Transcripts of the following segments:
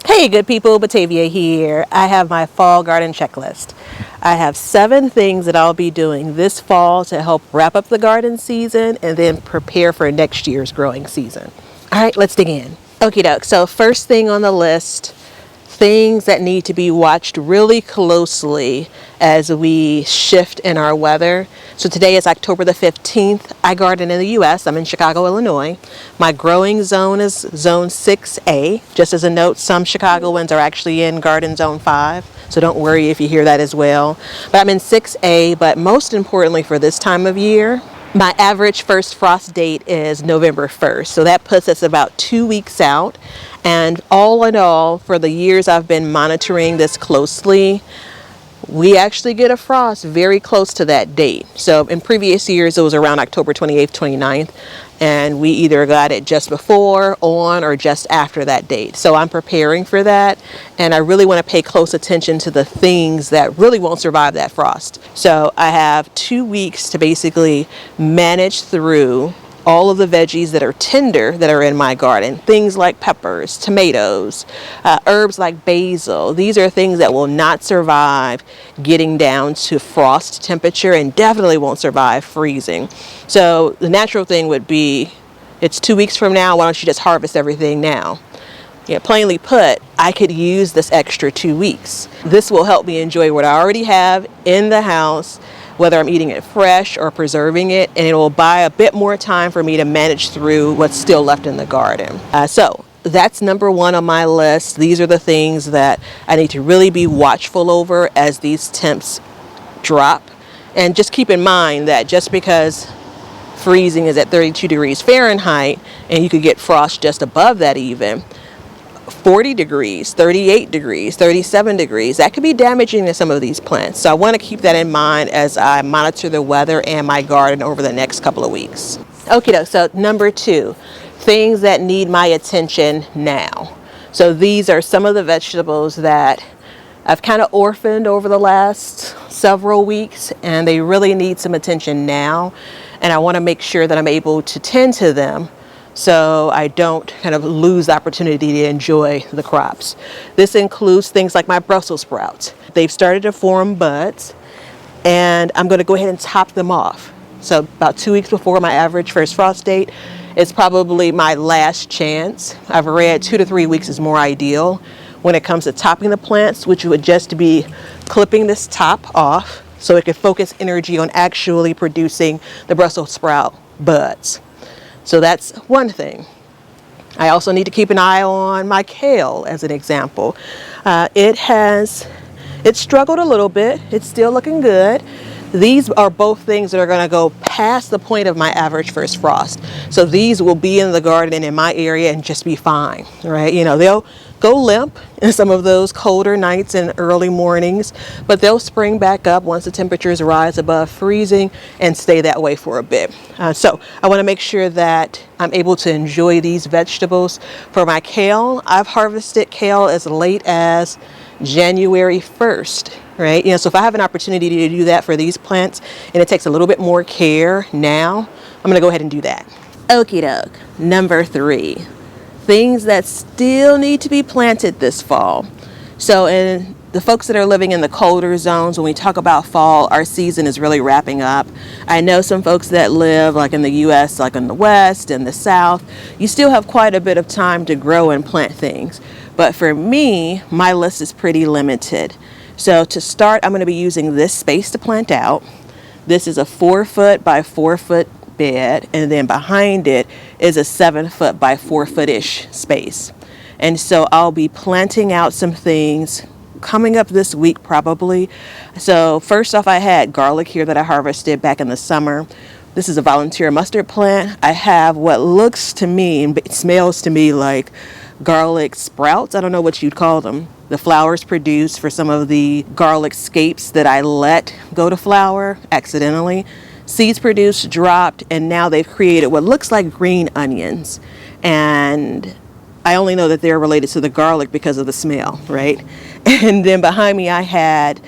Hey good people, Batavia here. I have my fall garden checklist. I have 7 things that I'll be doing this fall to help wrap up the garden season and then prepare for next year's growing season. All right, let's dig in. Okie doke. So first thing on the list, things that need to be watched really closely as we shift in our weather. So today is October the 15th. I garden in the US. I'm in Chicago, Illinois. My growing zone is zone 6A. Just as a note, some Chicagoans are actually in garden zone 5. So don't worry if you hear that as well. But I'm in 6A, but most importantly for this time of year, my average first frost date is November 1st, so that puts us about 2 weeks out. And all in all, for the years I've been monitoring this closely, we actually get a frost very close to that date. So in previous years, it was around October 28th, 29th, and we either got it just before, on, or just after that date. So I'm preparing for that, and I really want to pay close attention to the things that really won't survive that frost. So I have 2 weeks to basically manage through all of the veggies that are tender that are in my garden. Things like peppers, tomatoes, herbs like basil. These are things that will not survive getting down to frost temperature and definitely won't survive freezing. So the natural thing would be, it's 2 weeks from now, why don't you just harvest everything now? Yeah, plainly put, I could use this extra 2 weeks. This will help me enjoy what I already have in the house, whether I'm eating it fresh or preserving it, and it will buy a bit more time for me to manage through what's still left in the garden. So that's number 1 on my list. These are the things that I need to really be watchful over as these temps drop. And just keep in mind that just because freezing is at 32 degrees Fahrenheit and you could get frost just above that even, 40 degrees, 38 degrees, 37 degrees, that could be damaging to some of these plants. So I want to keep that in mind as I monitor the weather and my garden over the next couple of weeks. Okay, so number 2, things that need my attention now. So these are some of the vegetables that I've kind of orphaned over the last several weeks, and they really need some attention now. And I want to make sure that I'm able to tend to them so I don't kind of lose the opportunity to enjoy the crops. This includes things like my Brussels sprouts. They've started to form buds, and I'm going to go ahead and top them off. So about 2 weeks before my average first frost date, it's probably my last chance. I've read 2 to 3 weeks is more ideal when it comes to topping the plants, which would just be clipping this top off so it can focus energy on actually producing the Brussels sprout buds. So that's one thing. I also need to keep an eye on my kale as an example. It's struggled a little bit. It's still looking good. These are both things that are going to go past the point of my average first frost. So these will be in the garden in my area and just be fine, right? You know, they'll go limp in some of those colder nights and early mornings, but they'll spring back up once the temperatures rise above freezing and stay that way for a bit. So I want to make sure that I'm able to enjoy these vegetables. For my kale, I've harvested kale as late as January 1st, right? You know, so if I have an opportunity to do that for these plants and it takes a little bit more care now, I'm going to go ahead and do that. Okie doke. Number 3, things that still need to be planted this fall. So in the folks that are living in the colder zones, when we talk about fall, our season is really wrapping up. I know some folks that live like in the US, like in the West and the South, you still have quite a bit of time to grow and plant things. But for me, my list is pretty limited. So to start, I'm going to be using this space to plant out. This is a 4-foot by 4-foot bed, and then behind it is a 7-foot by 4-foot-ish space. And so I'll be planting out some things coming up this week probably. So first off, I had garlic here that I harvested back in the summer. This is a volunteer mustard plant. I have what looks to me and smells to me like garlic sprouts. I don't know what you'd call them. The flowers produced for some of the garlic scapes that I let go to flower accidentally. Seeds produced, dropped, and now they've created what looks like green onions. And I only know that they're related to the garlic because of the smell, right? And then behind me I had,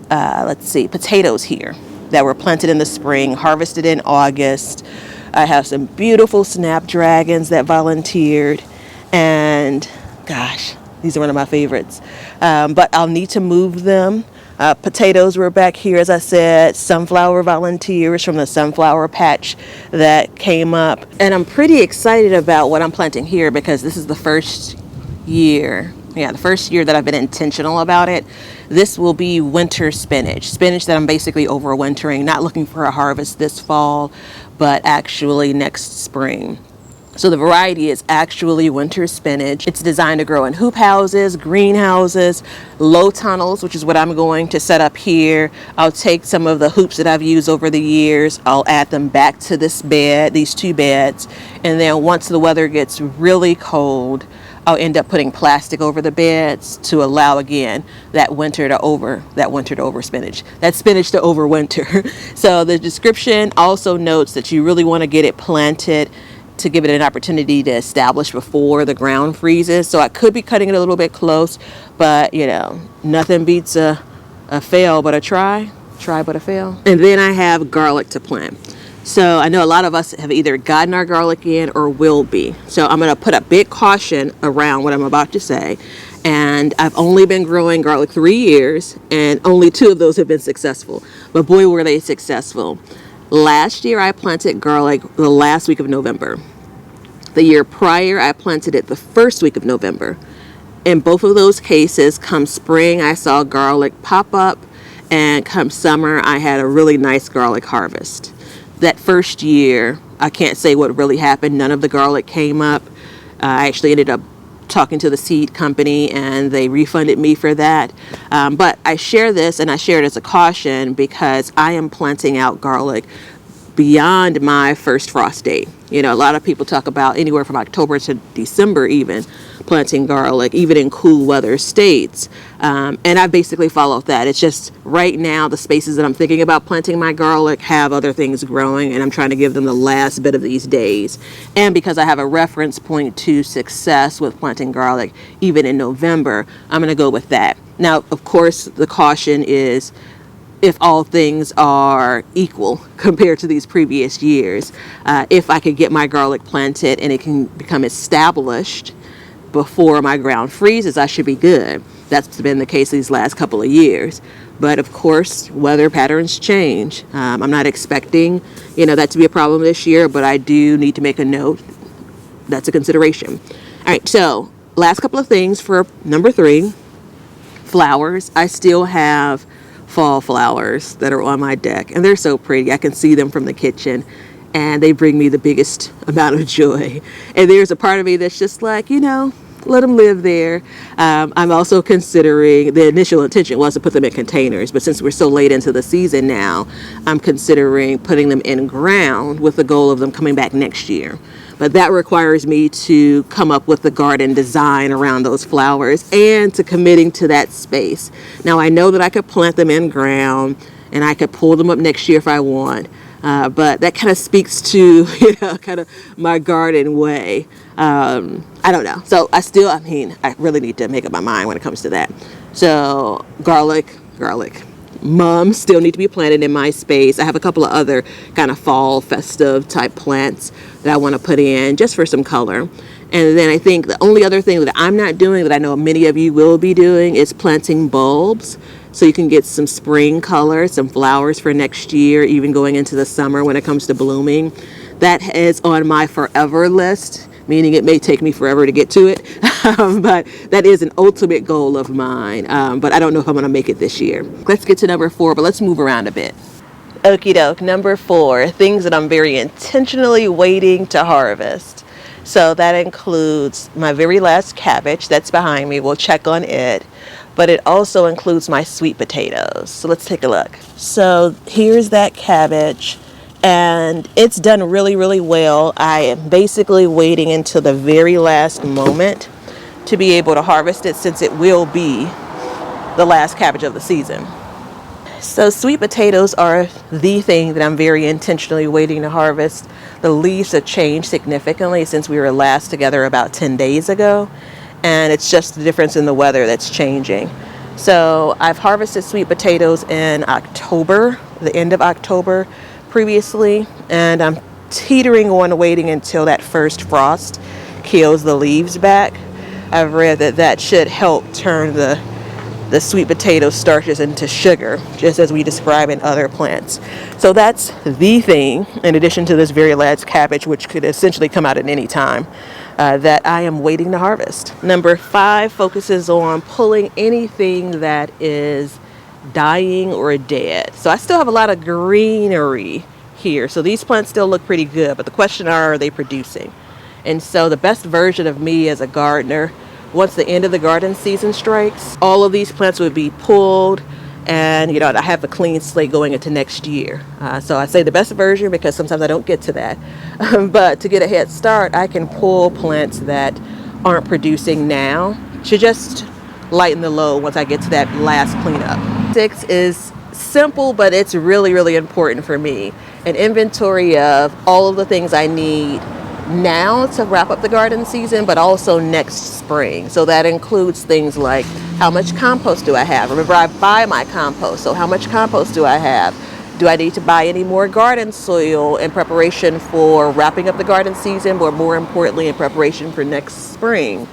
potatoes here that were planted in the spring, harvested in August. I have some beautiful snapdragons that volunteered. And gosh, These are one of my favorites. But I'll need to move them. Potatoes were back here, as I said. Sunflower volunteers from the sunflower patch that came up. And I'm pretty excited about what I'm planting here because this is the first year. Yeah, the first year that I've been intentional about it. This will be winter spinach. Spinach that I'm basically overwintering, not looking for a harvest this fall, but actually next spring. So the variety is actually winter spinach. It's designed to grow in hoop houses, greenhouses, low tunnels, which is what I'm going to set up here. I'll take some of the hoops that I've used over the years. I'll add them back to this bed, these two beds. And then once the weather gets really cold, I'll end up putting plastic over the beds to allow again that winter to over spinach, that spinach to overwinter. So the description also notes that you really want to get it planted to give it an opportunity to establish before the ground freezes. So I could be cutting it a little bit close, but you know, nothing beats a fail but a try but a fail. And then I have garlic to plant. So I know a lot of us have either gotten our garlic in or will be. So I'm going to put a big caution around what I'm about to say. And I've only been growing garlic 3 years, and only 2 of those have been successful. But boy, were they successful. Last year I planted garlic the last week of November. The year prior I planted it the first week of November. In both of those cases, come spring I saw garlic pop up, and come summer I had a really nice garlic harvest. That first year, I can't say what really happened. None of the garlic came up. I actually ended up talking to the seed company and they refunded me for that. But I share this, and I share it as a caution because I am planting out garlic beyond my first frost date. You know, a lot of people talk about anywhere from October to December even planting garlic, even in cool weather states. And I basically followed that. It's just right now the spaces that I'm thinking about planting my garlic have other things growing, and I'm trying to give them the last bit of these days. And because I have a reference point to success with planting garlic even in November, I'm going to go with that. Now, of course, the caution is if all things are equal compared to these previous years. If I could get my garlic planted and it can become established before my ground freezes, I should be good. That's been the case these last couple of years. But of course, weather patterns change. I'm not expecting, that to be a problem this year, but I do need to make a note. That's a consideration. All right, so last couple of things for number 3, flowers. I still have fall flowers that are on my deck, and they're so pretty. I can see them from the kitchen, and they bring me the biggest amount of joy. And there's a part of me that's just like, let them live there. I'm also considering, the initial intention was to put them in containers, but since we're so late into the season now, I'm considering putting them in ground with the goal of them coming back next year. But that requires me to come up with the garden design around those flowers and to committing to that space. Now, I know that I could plant them in ground and I could pull them up next year if I want. But that kind of speaks to, kind of my garden way. I don't know. So I really need to make up my mind when it comes to that. So garlic. Mums still need to be planted in my space. I have a couple of other kind of fall festive type plants that I want to put in just for some color. And then I think the only other thing that I'm not doing that I know many of you will be doing is planting bulbs. So you can get some spring color, some flowers for next year, even going into the summer when it comes to blooming. That is on my forever list, meaning it may take me forever to get to it. But that is an ultimate goal of mine. But I don't know if I'm going to make it this year. Let's get to number 4, but let's move around a bit. Okie doke, number 4, things that I'm very intentionally waiting to harvest. So that includes my very last cabbage that's behind me. We'll check on it. But it also includes my sweet potatoes. So let's take a look. So here's that cabbage, and it's done really, really well. I am basically waiting until the very last moment to be able to harvest it, since it will be the last cabbage of the season. So sweet potatoes are the thing that I'm very intentionally waiting to harvest. The leaves have changed significantly since we were last together about 10 days ago. And it's just the difference in the weather that's changing. So I've harvested sweet potatoes in October, the end of October previously, and I'm teetering on waiting until that first frost kills the leaves back. I've read that that should help turn the sweet potato starches into sugar, just as we describe in other plants. So that's the thing, in addition to this very large cabbage, which could essentially come out at any time, that I am waiting to harvest. Number 5 focuses on pulling anything that is dying or dead. So I still have a lot of greenery here. So these plants still look pretty good, but the question are they producing? And so the best version of me as a gardener, once the end of the garden season strikes, all of these plants would be pulled, and I have a clean slate going into next year. So I say the best version because sometimes I don't get to that. But to get a head start, I can pull plants that aren't producing now to just lighten the load once I get to that last cleanup. 6 is simple, but it's really, really important for me. An inventory of all of the things I need now to wrap up the garden season, but also next spring. So that includes things like, how much compost do I have? Remember, I buy my compost, so how much compost do I have? Do I need to buy any more garden soil in preparation for wrapping up the garden season, or more importantly, in preparation for next spring?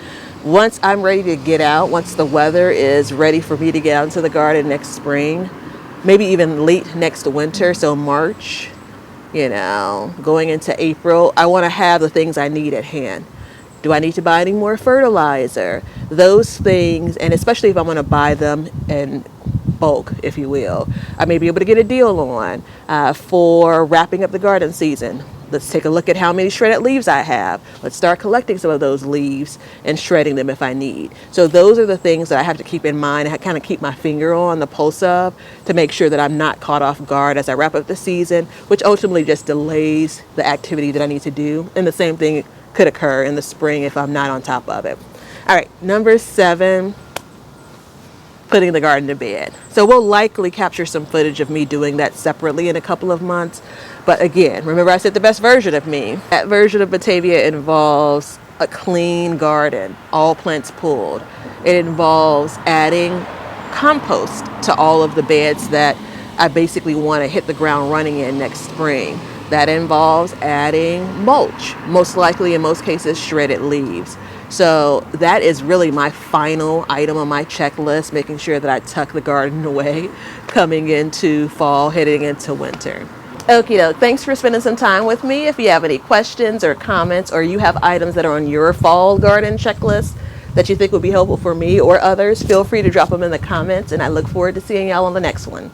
Once I'm ready to get out, once the weather is ready for me to get out into the garden next spring, maybe even late next winter, so March, going into April, I want to have the things I need at hand. Do I need to buy any more fertilizer? Those things, and especially if I'm going to buy them in bulk, if you will, I may be able to get a deal on for wrapping up the garden season. Let's take a look at how many shredded leaves I have. Let's start collecting some of those leaves and shredding them if I need. So those are the things that I have to keep in mind. I kind of keep my finger on the pulse of to make sure that I'm not caught off guard as I wrap up the season, which ultimately just delays the activity that I need to do. And the same thing could occur in the spring if I'm not on top of it. All right, number 7, putting the garden to bed. So we'll likely capture some footage of me doing that separately in a couple of months. But again, remember I said the best version of me. That version of Batavia involves a clean garden, all plants pulled. It involves adding compost to all of the beds that I basically want to hit the ground running in next spring. That involves adding mulch, most likely in most cases shredded leaves. So that is really my final item on my checklist, making sure that I tuck the garden away coming into fall, heading into winter. Okie doke, thanks for spending some time with me. If you have any questions or comments, or you have items that are on your fall garden checklist that you think would be helpful for me or others, feel free to drop them in the comments, and I look forward to seeing y'all on the next one.